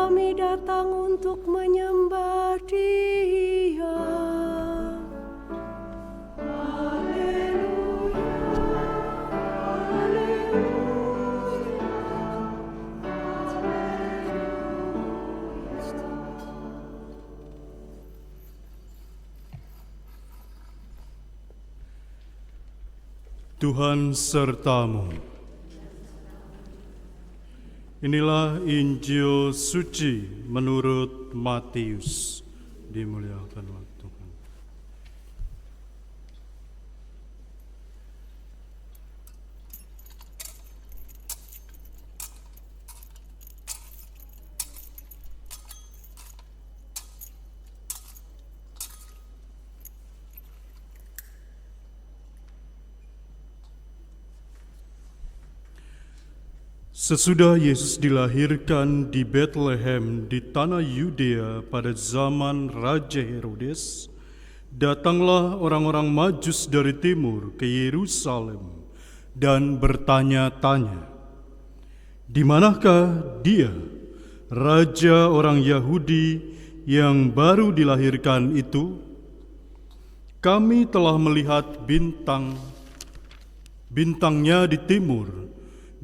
kami datang untuk menyembah Dia. Tuhan sertamu. Inilah Injil suci menurut Matius. Dimuliakanlah Tuhan. Sesudah Yesus dilahirkan di Bethlehem di tanah Yudea pada zaman Raja Herodes, datanglah orang-orang Majus dari timur ke Yerusalem dan bertanya-tanya, "Di manakah Dia, Raja orang Yahudi yang baru dilahirkan itu? Kami telah melihat bintangnya di timur,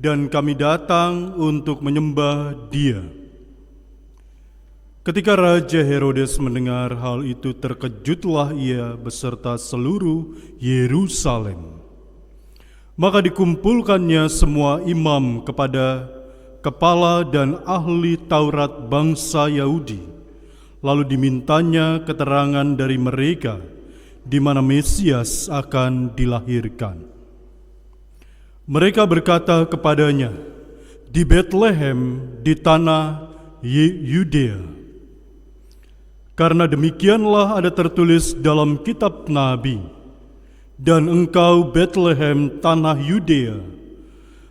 dan kami datang untuk menyembah Dia." Ketika Raja Herodes mendengar hal itu, terkejutlah ia beserta seluruh Yerusalem. Maka dikumpulkannya semua imam kepada kepala dan ahli Taurat bangsa Yahudi, lalu dimintanya keterangan dari mereka di mana Mesias akan dilahirkan. Mereka berkata kepadanya, "Di Bethlehem di tanah Yudea. Karena demikianlah ada tertulis dalam kitab Nabi, dan engkau Bethlehem tanah Yudea,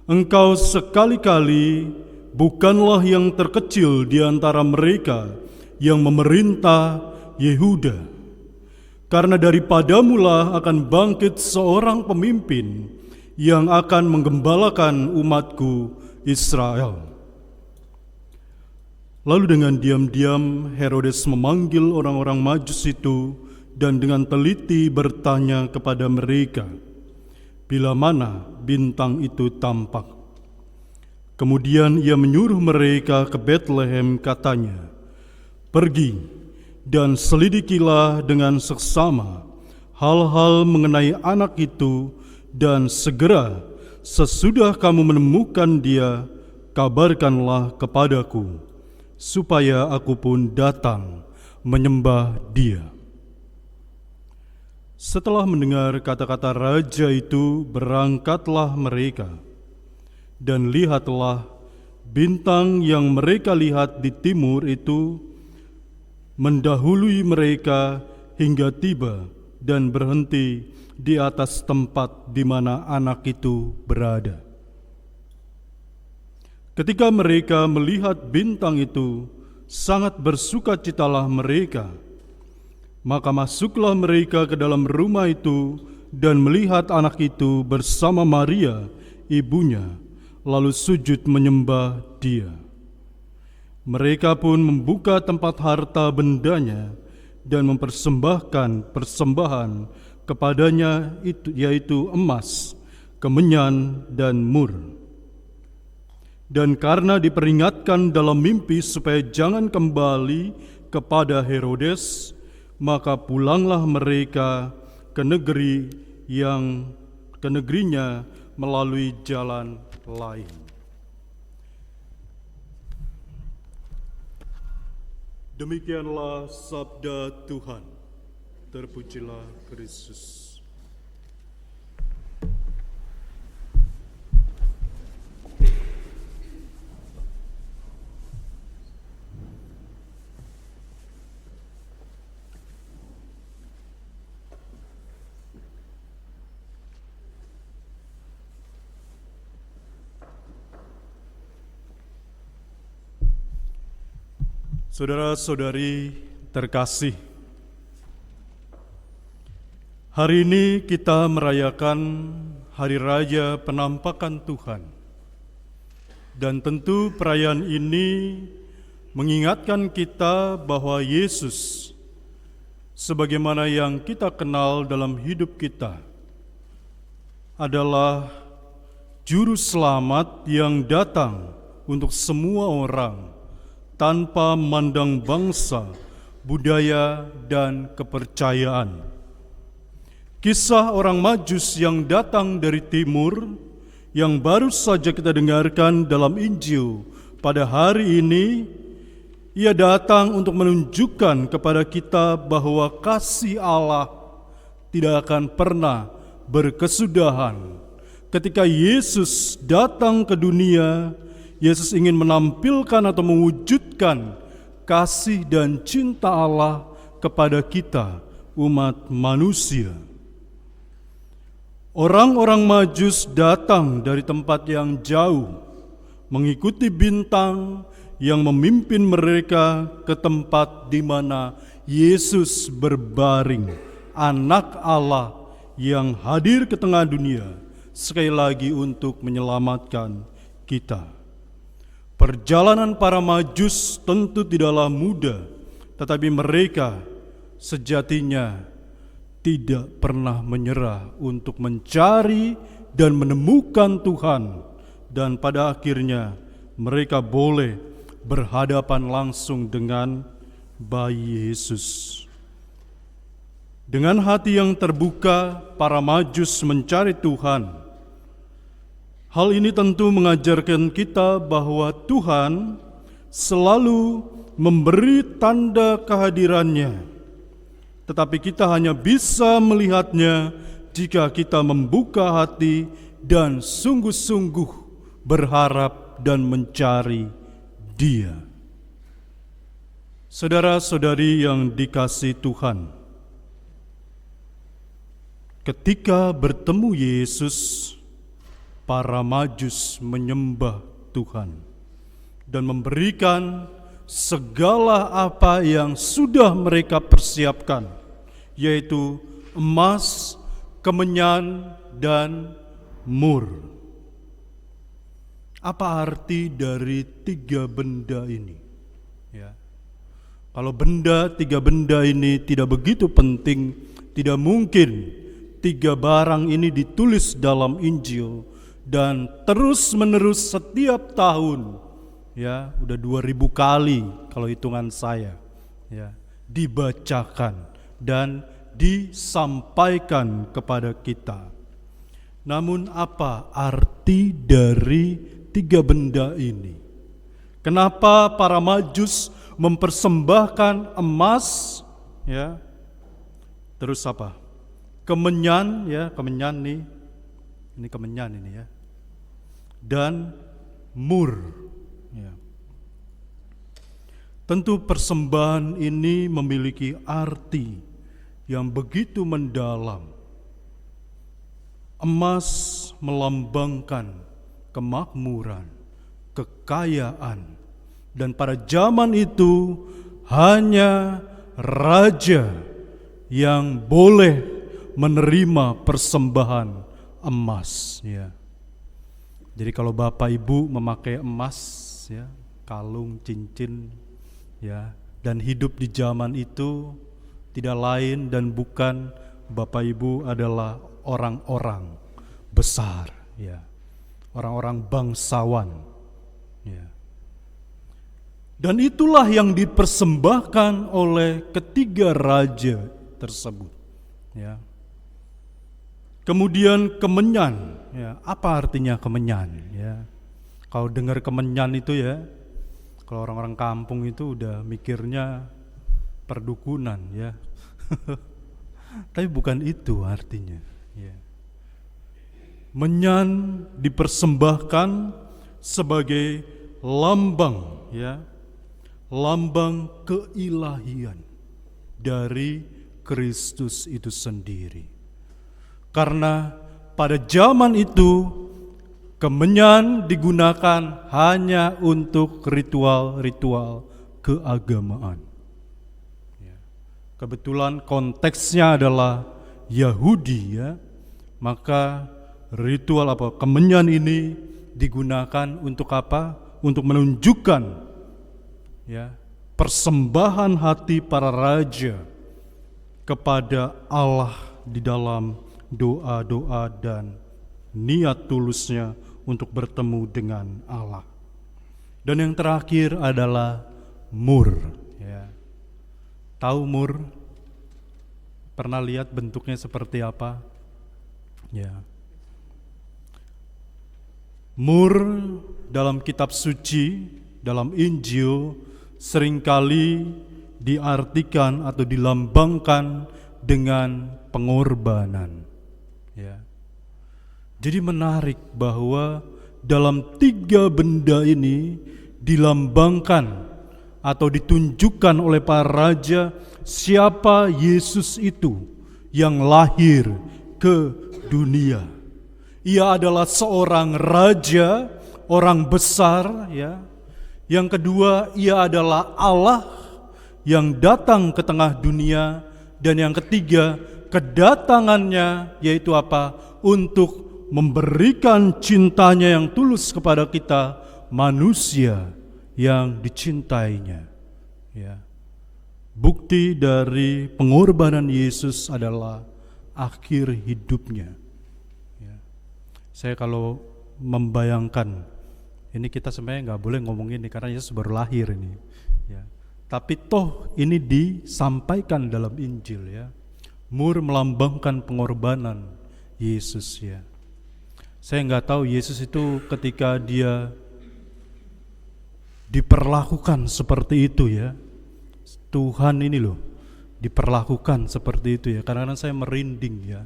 engkau sekali-kali bukanlah yang terkecil di antara mereka yang memerintah Yehuda. Karena daripadamulah akan bangkit seorang pemimpin yang akan menggembalakan umatku Israel." Lalu dengan diam-diam Herodes memanggil orang-orang Majus itu dan dengan teliti bertanya kepada mereka bila mana bintang itu tampak. Kemudian ia menyuruh mereka ke Bethlehem, katanya, "Pergi dan selidikilah dengan seksama hal-hal mengenai anak itu, dan segera sesudah kamu menemukan Dia, kabarkanlah kepadaku, supaya aku pun datang menyembah Dia." Setelah mendengar kata-kata raja itu, berangkatlah mereka, dan lihatlah bintang yang mereka lihat di timur itu mendahului mereka hingga tiba dan berhenti di atas tempat di mana anak itu berada. Ketika mereka melihat bintang itu, sangat bersukacitalah mereka. Maka masuklah mereka ke dalam rumah itu dan melihat anak itu bersama Maria, ibunya, lalu sujud menyembah Dia. Mereka pun membuka tempat harta bendanya dan mempersembahkan persembahan kepadanya, yaitu emas, kemenyan, dan mur. Dan karena diperingatkan dalam mimpi supaya jangan kembali kepada Herodes, maka pulanglah mereka ke negerinya melalui jalan lain. Demikianlah sabda Tuhan. Terpujilah Kristus. Saudara-saudari terkasih, hari ini kita merayakan Hari Raya Penampakan Tuhan. Dan tentu perayaan ini mengingatkan kita bahwa Yesus, sebagaimana yang kita kenal dalam hidup kita, adalah Juru Selamat yang datang untuk semua orang tanpa memandang bangsa, budaya, dan kepercayaan. Kisah orang Majus yang datang dari timur yang baru saja kita dengarkan dalam Injil pada hari ini, ia datang untuk menunjukkan kepada kita bahwa kasih Allah tidak akan pernah berkesudahan. Ketika Yesus datang ke dunia, Yesus ingin menampilkan atau mewujudkan kasih dan cinta Allah kepada kita, umat manusia. Orang-orang Majus datang dari tempat yang jauh, mengikuti bintang yang memimpin mereka ke tempat di mana Yesus berbaring, Anak Allah yang hadir ke tengah dunia, sekali lagi untuk menyelamatkan kita. Perjalanan para Majus tentu tidaklah mudah, tetapi mereka sejatinya tidak pernah menyerah untuk mencari dan menemukan Tuhan, dan pada akhirnya mereka boleh berhadapan langsung dengan bayi Yesus. Dengan hati yang terbuka, para Majus mencari Tuhan. Hal ini tentu mengajarkan kita bahwa Tuhan selalu memberi tanda kehadirannya, tetapi kita hanya bisa melihatnya jika kita membuka hati dan sungguh-sungguh berharap dan mencari Dia. Saudara-saudari yang dikasihi Tuhan, ketika bertemu Yesus, para Majus menyembah Tuhan dan memberikan segala apa yang sudah mereka persiapkan, yaitu emas, kemenyan, dan mur. Apa arti dari tiga benda ini? Ya. Kalau tiga benda ini tidak begitu penting, tidak mungkin tiga barang ini ditulis dalam Injil dan terus-menerus setiap tahun, ya, udah 2000 kali kalau hitungan saya, ya, dibacakan dan disampaikan kepada kita. Namun apa arti dari tiga benda ini? Kenapa para Majus mempersembahkan emas, ya, terus apa? Kemenyan, ya, kemenyan nih, ini kemenyan ini, ya, dan mur, ya. Tentu persembahan ini memiliki arti yang begitu mendalam. Emas melambangkan kemakmuran, kekayaan, dan pada zaman itu hanya raja yang boleh menerima persembahan emas, ya. Jadi kalau Bapak Ibu memakai emas, ya, kalung, cincin, ya, dan hidup di zaman itu tidak lain dan bukan Bapak Ibu adalah orang-orang besar, ya. Orang-orang bangsawan, ya. Dan itulah yang dipersembahkan oleh ketiga raja tersebut, ya. Kemudian kemenyan, ya. Apa artinya kemenyan, ya? Kalau dengar kemenyan itu, ya, kalau orang-orang kampung itu udah mikirnya perdukunan, ya. Tapi bukan itu artinya, ya. Menyan dipersembahkan sebagai lambang, ya, lambang keilahian dari Kristus itu sendiri. Karena pada zaman itu kemenyan digunakan hanya untuk ritual-ritual keagamaan. Kebetulan konteksnya adalah Yahudi, ya, maka ritual apa kemenyan ini digunakan untuk apa? Untuk menunjukkan, ya, persembahan hati para raja kepada Allah di dalam doa-doa dan niat tulusnya untuk bertemu dengan Allah. Dan yang terakhir adalah mur, ya. Tahu mur? Pernah lihat bentuknya seperti apa? Ya. Mur dalam kitab suci, dalam Injil seringkali diartikan atau dilambangkan dengan pengorbanan. Ya. Jadi menarik bahwa dalam 3 benda ini dilambangkan atau ditunjukkan oleh para raja siapa Yesus itu yang lahir ke dunia. Ia adalah seorang raja, orang besar, ya. Yang kedua, ia adalah Allah yang datang ke tengah dunia, dan yang ketiga, kedatangannya yaitu apa? Untuk memberikan cintanya yang tulus kepada kita, manusia yang dicintainya. Ya. Bukti dari pengorbanan Yesus adalah akhir hidupnya. Ya. Saya kalau membayangkan, ini kita sebenarnya nggak boleh ngomongin ini karena Yesus baru lahir ini. Ya. Tapi toh ini disampaikan dalam Injil, ya. Mur melambangkan pengorbanan Yesus, ya. Saya nggak tahu Yesus itu ketika dia diperlakukan seperti itu, ya. Tuhan ini loh diperlakukan seperti itu, ya. Kadang-kadang saya merinding, ya.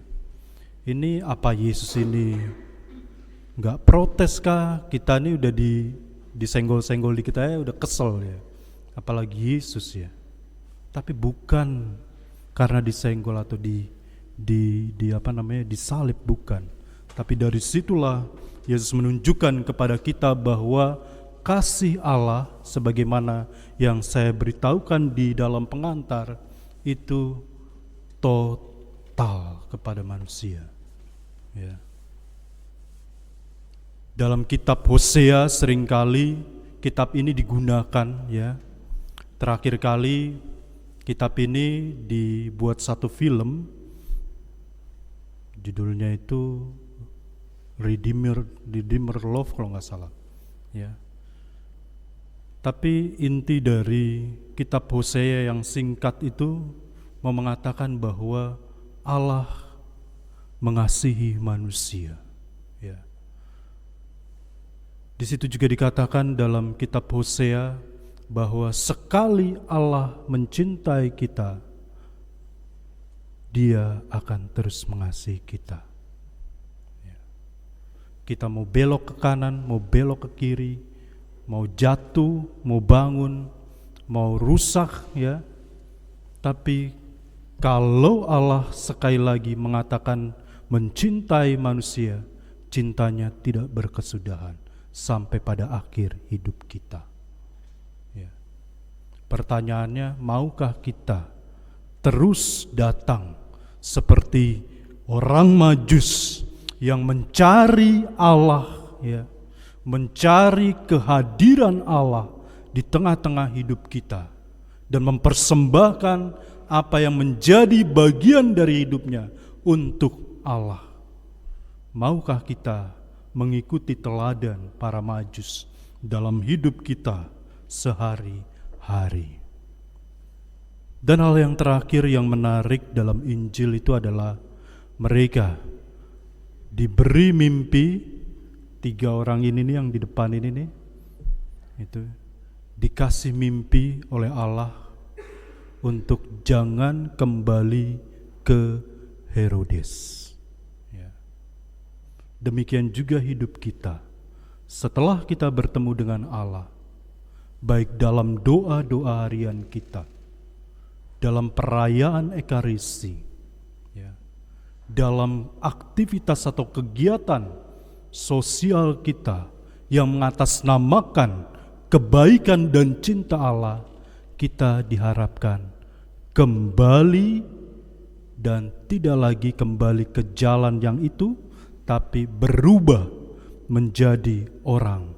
Ini apa Yesus ini nggak protes kah? Kita ini udah disenggol-senggol di kita, ya, udah kesel, ya. Apalagi Yesus, ya. Tapi bukan karena disenggol atau disalib, bukan. Tapi dari situlah Yesus menunjukkan kepada kita bahwa kasih Allah sebagaimana yang saya beritahukan di dalam pengantar itu total kepada manusia. Ya. Dalam kitab Hosea seringkali kitab ini digunakan, ya. Terakhir kali kitab ini dibuat satu film, judulnya itu Redeemer Love kalau nggak salah, ya. Tapi inti dari kitab Hosea yang singkat itu mau mengatakan bahwa Allah mengasihi manusia, ya. Di situ juga dikatakan dalam kitab Hosea bahwa sekali Allah mencintai kita, Dia akan terus mengasihi kita. Ya. Kita mau belok ke kanan, mau belok ke kiri, mau jatuh, mau bangun, mau rusak, ya. Tapi kalau Allah sekali lagi mengatakan mencintai manusia, cintanya tidak berkesudahan sampai pada akhir hidup kita. Ya. Pertanyaannya, maukah kita terus datang seperti orang Majus yang mencari Allah, ya, mencari kehadiran Allah di tengah-tengah hidup kita dan mempersembahkan apa yang menjadi bagian dari hidupnya untuk Allah? Maukah kita mengikuti teladan para Majus dalam hidup kita sehari-hari? Dan hal yang terakhir yang menarik dalam Injil itu adalah mereka diberi mimpi. 3 orang ini nih yang di depan ini nih, itu dikasih mimpi oleh Allah untuk jangan kembali ke Herodes. Ya. Demikian juga hidup kita. Setelah kita bertemu dengan Allah, baik dalam doa-doa harian kita, dalam perayaan Ekaristi, ya, dalam aktivitas atau kegiatan sosial kita yang mengatasnamakan kebaikan dan cinta Allah, kita diharapkan kembali dan tidak lagi kembali ke jalan yang itu, tapi berubah menjadi orang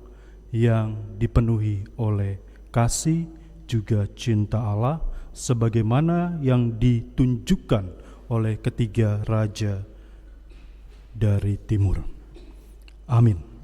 yang dipenuhi oleh kasih, juga cinta Allah sebagaimana yang ditunjukkan oleh ketiga raja dari timur. Amin.